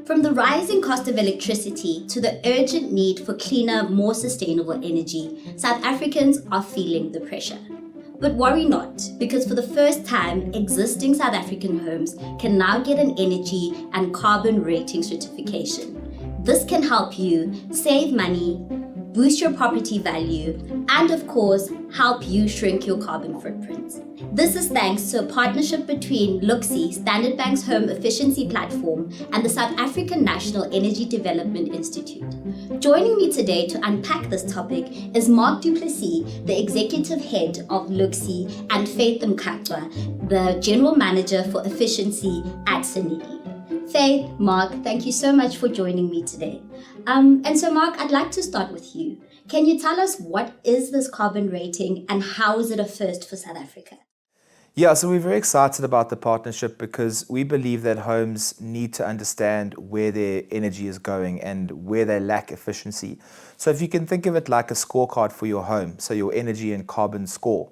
From the rising cost of electricity to the urgent need for cleaner, more sustainable energy, South Africans are feeling the pressure. But worry not, because for the first time, existing South African homes can now get an energy and carbon rating certification. This can help you save money, boost your property value, and of course, help you shrink your carbon footprint. This is thanks to a partnership between LookSee, Standard Bank's home efficiency platform, and the South African National Energy Development Institute. Joining me today to unpack this topic is Mark du Plessis, the executive head of LookSee, and Faith Mkhatwa, the general manager for efficiency at SANEDI. Faith, Mark, thank you so much for joining me today. And so Mark, I'd like to start with you. Can you tell us what is this carbon rating and how is it a first for South Africa? Yeah, so we're very excited about the partnership because we believe that homes need to understand where their energy is going and where they lack efficiency. So if you can think of it like a scorecard for your home, so your energy and carbon score.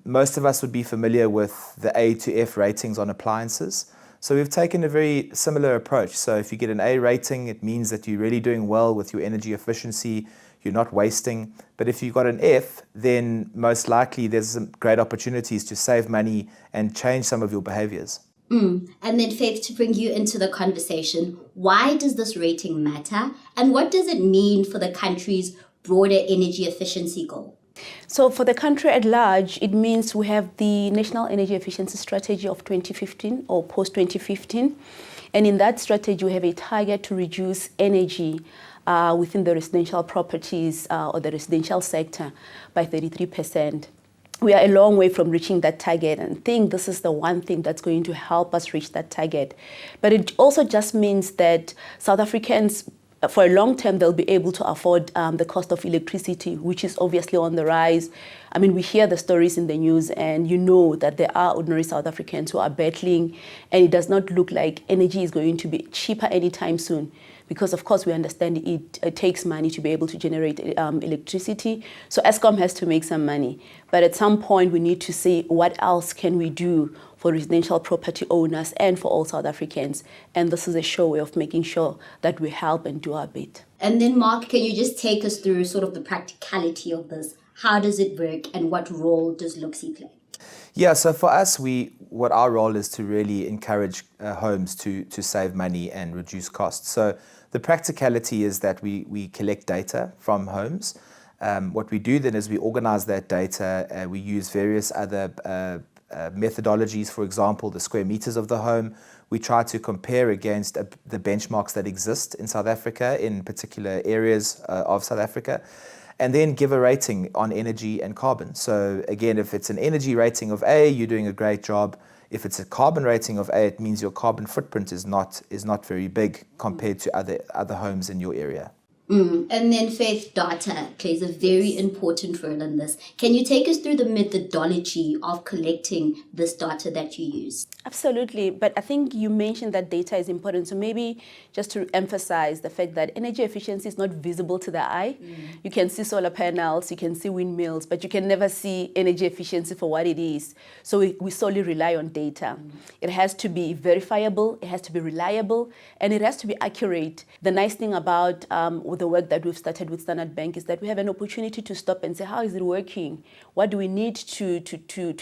Most of us would be familiar with the A to F ratings on appliances. So we've taken a very similar approach. So if you get an A rating, it means that you're really doing well with your energy efficiency, you're not wasting. But if you've got an F, then most likely there's some great opportunities to save money and change some of your behaviors. And then Faith, to bring you into the conversation, why does this rating matter? And what does it mean for the country's broader energy efficiency goal? So for the country at large, it means we have the National Energy Efficiency Strategy of 2015 or post-2015. And in that strategy, we have a target to reduce energy within the residential properties or the residential sector by 33%. We are a long way from reaching that target and think this is the one thing that's going to help us reach that target. But it also just means that South Africans, for a long term, they'll be able to afford the cost of electricity, which is obviously on the rise. I mean, we hear the stories in the news and you know that there are ordinary South Africans who are battling, and it does not look like energy is going to be cheaper anytime soon. Because of course we understand it takes money to be able to generate electricity. So Eskom has to make some money. But at some point we need to see what else can we do for residential property owners and for all South Africans. And this is a sure way of making sure that we help and do our bit. And then Mark, can you just take us through sort of the practicality of this? How does it work and what role does LookSee play? Yeah, so for us, what our role is to really encourage homes to save money and reduce costs. So the practicality is that we collect data from homes. What we do then is we organize that data. We use various other methodologies, for example, the square meters of the home. We try to compare against the benchmarks that exist in South Africa, in particular areas of South Africa, and then give a rating on energy and carbon. So again, if it's an energy rating of A, you're doing a great job. If it's a carbon rating of A, it means your carbon footprint is not very big compared to other homes in your area. And then Faith, data plays a very important role in this. Can you take us through the methodology of collecting this data that you use? Absolutely, but I think you mentioned that data is important. So maybe just to emphasize the fact that energy efficiency is not visible to the eye. You can see solar panels, you can see windmills, but you can never see energy efficiency for what it is. So we solely rely on data. It has to be verifiable, it has to be reliable, and it has to be accurate. The nice thing about the work that we've started with Standard Bank is that we have an opportunity to stop and say, how is it working? What do we need to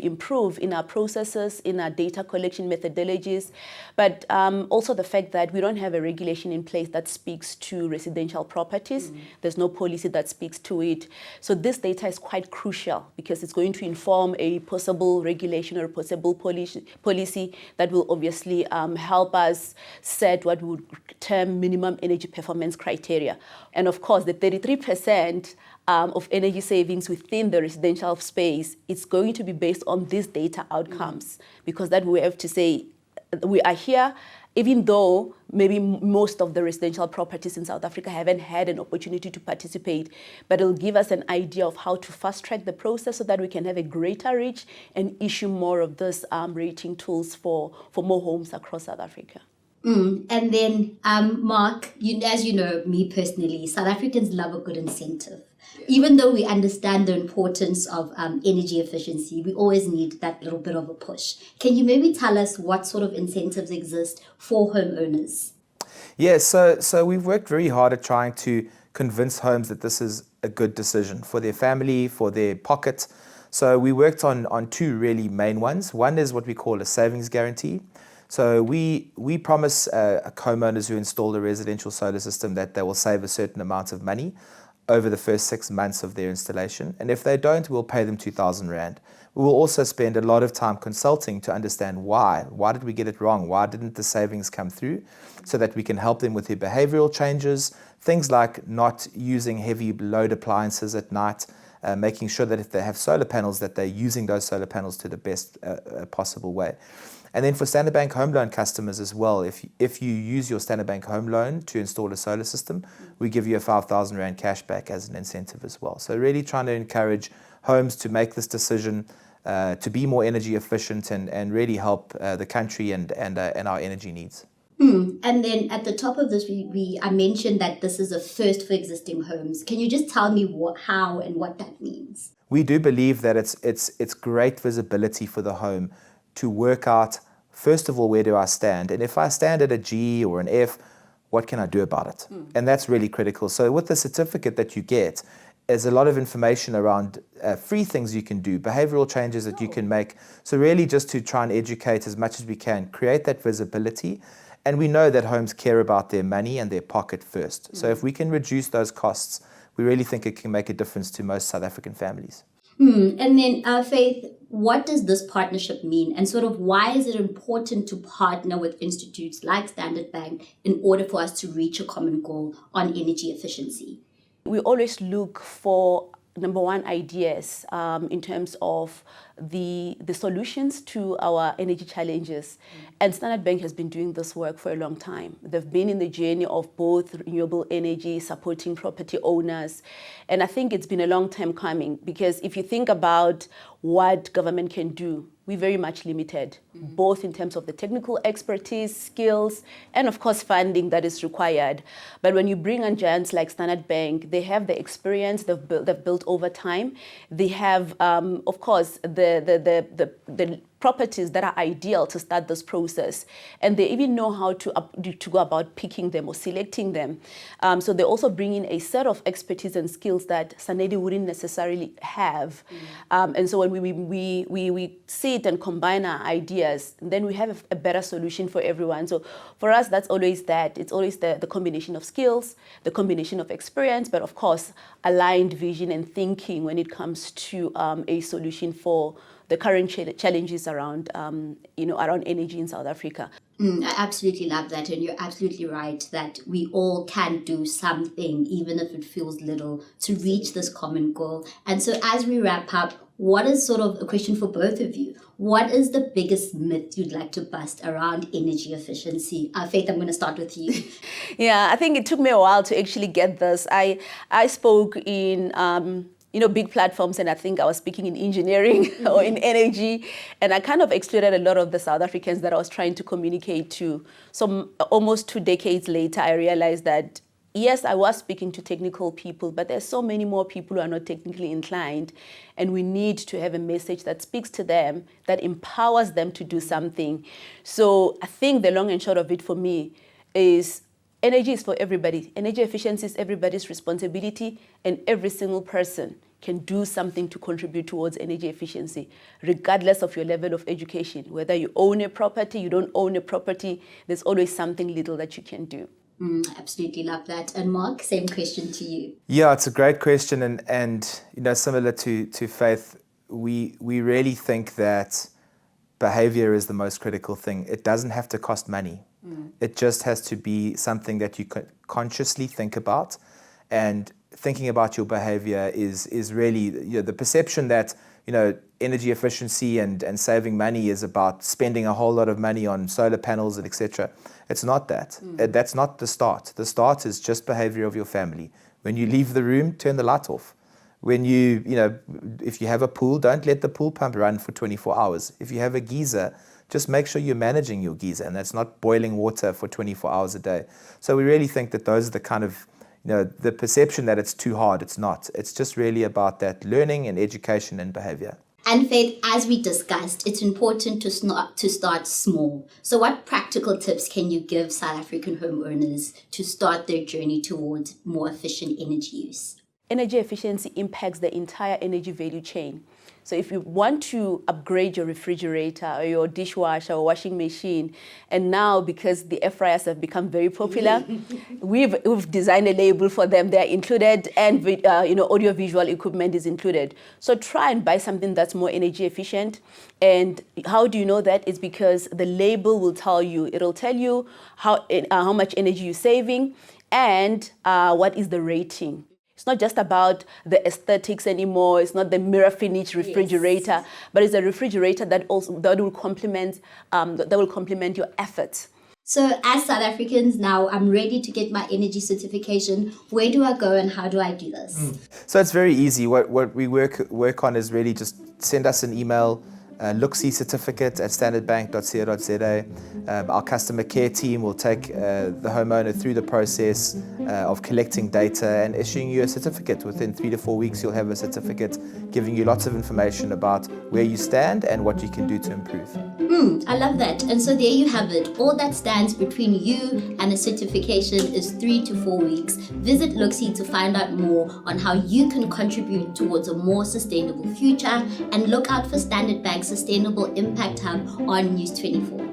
improve in our processes, in our data collection methodologies? But also the fact that we don't have a regulation in place that speaks to residential properties. There's no policy that speaks to it. So this data is quite crucial because it's going to inform a possible regulation or a possible policy that will obviously help us set what we would term minimum energy performance criteria. And of course, the 33% of energy savings within the residential space, it's going to be based on these data outcomes, because that we have to say we are here, even though maybe most of the residential properties in South Africa haven't had an opportunity to participate, but it'll give us an idea of how to fast track the process so that we can have a greater reach and issue more of these rating tools for more homes across South Africa. And then, Mark, as you know, me personally, South Africans love a good incentive. Even though we understand the importance of energy efficiency, we always need that little bit of a push. Can you maybe tell us what sort of incentives exist for homeowners? Yeah, so we've worked very hard at trying to convince homes that this is a good decision for their family, for their pocket. So we worked on two really main ones. One is what we call a savings guarantee. So we promise homeowners who install a residential solar system that they will save a certain amount of money over the first 6 months of their installation. And if they don't, we'll pay them 2,000 Rand. We will also spend a lot of time consulting to understand why. Why did we get it wrong? Why didn't the savings come through? So that we can help them with their behavioral changes, things like not using heavy load appliances at night, making sure that if they have solar panels, that they're using those solar panels to the best possible way. And then for Standard Bank Home Loan customers as well, if you use your Standard Bank Home Loan to install a solar system, we give you a 5,000 Rand cash back as an incentive as well. So really trying to encourage homes to make this decision to be more energy efficient and really help the country and our energy needs. And then at the top of this, I mentioned that this is a first for existing homes. Can you just tell me how and what that means? We do believe that it's great visibility for the home to work out, first of all, where do I stand? And if I stand at a G or an F, what can I do about it? And that's really critical. So with the certificate that you get, there's a lot of information around free things you can do, behavioral changes that you can make. So really just to try and educate as much as we can, create that visibility. And we know that homes care about their money and their pocket first. So if we can reduce those costs, we really think it can make a difference to most South African families. And then, Faith, what does this partnership mean? And sort of why is it important to partner with institutes like Standard Bank in order for us to reach a common goal on energy efficiency? We always look for, number one, ideas in terms of the solutions to our energy challenges. And Standard Bank has been doing this work for a long time. They've been in the journey of both renewable energy, supporting property owners. And I think it's been a long time coming, because if you think about what government can do, we're very much limited, both in terms of the technical expertise, skills, and of course funding that is required. But when you bring on giants like Standard Bank, they have the experience they've built over time. They have, of course, the properties that are ideal to start this process, and they even know how to go about picking them or selecting them. So they also bring in a set of expertise and skills that SANEDI wouldn't necessarily have. And so when we sit and combine our ideas, then we have a better solution for everyone. So for us, that's always that. It's always the combination of skills, the combination of experience, but of course, aligned vision and thinking when it comes to a solution for the current challenges around, around energy in South Africa. I absolutely love that, and you're absolutely right that we all can do something, even if it feels little, to reach this common goal. And so as we wrap up, what is sort of a question for both of you? What is the biggest myth you'd like to bust around energy efficiency? Faith, I'm going to start with you. Yeah, I think it took me a while to actually get this. I spoke in big platforms, and I think I was speaking in engineering or in energy, and I kind of excluded a lot of the South Africans that I was trying to communicate to. So almost 2 decades later, I realized that, yes, I was speaking to technical people, but there's so many more people who are not technically inclined, and we need to have a message that speaks to them, that empowers them to do something. So I think the long and short of it for me is energy is for everybody. Energy efficiency is everybody's responsibility, and every single person can do something to contribute towards energy efficiency, regardless of your level of education. Whether you own a property, you don't own a property, there's always something little that you can do. Absolutely love that. And Mark, same question to you. Yeah, it's a great question, and similar to Faith, we really think that behavior is the most critical thing. It doesn't have to cost money. It just has to be something that you consciously think about, and thinking about your behavior is really the perception that energy efficiency and saving money is about spending a whole lot of money on solar panels and etc. It's not that. That's not the start. The start is just behavior of your family. When you leave the room, turn the light off. When if you have a pool, don't let the pool pump run for 24 hours. If you have a geyser, just make sure you're managing your geyser, and that's not boiling water for 24 hours a day. So we really think that those are the kind of, the perception that it's too hard. It's not. It's just really about that learning and education and behavior. And Faith, as we discussed, it's important to start small. So what practical tips can you give South African homeowners to start their journey towards more efficient energy use? Energy efficiency impacts the entire energy value chain. So if you want to upgrade your refrigerator or your dishwasher or washing machine, and now because the air fryers have become very popular, we've designed a label for them. They're included, and audio visual equipment is included. So try and buy something that's more energy efficient. And how do you know that? It's because the label will tell you. It'll tell you how much energy you're saving and what is the rating. It's not just about the aesthetics anymore. It's not the mirror finish refrigerator, but it's a refrigerator that will complement your efforts. So as South Africans now, I'm ready to get my energy certification. Where do I go and how do I do this? So it's very easy. What we work on is really just send us an email, LookSee certificate at standardbank.co.za. Our customer care team will take the homeowner through the process of collecting data and issuing you a certificate. Within 3 to 4 weeks, you'll have a certificate giving you lots of information about where you stand and what you can do to improve. I love that. And so there you have it. All that stands between you and a certification is 3 to 4 weeks. Visit LookSee to find out more on how you can contribute towards a more sustainable future, and look out for Standard Bank's Sustainable Impact Hub on News 24.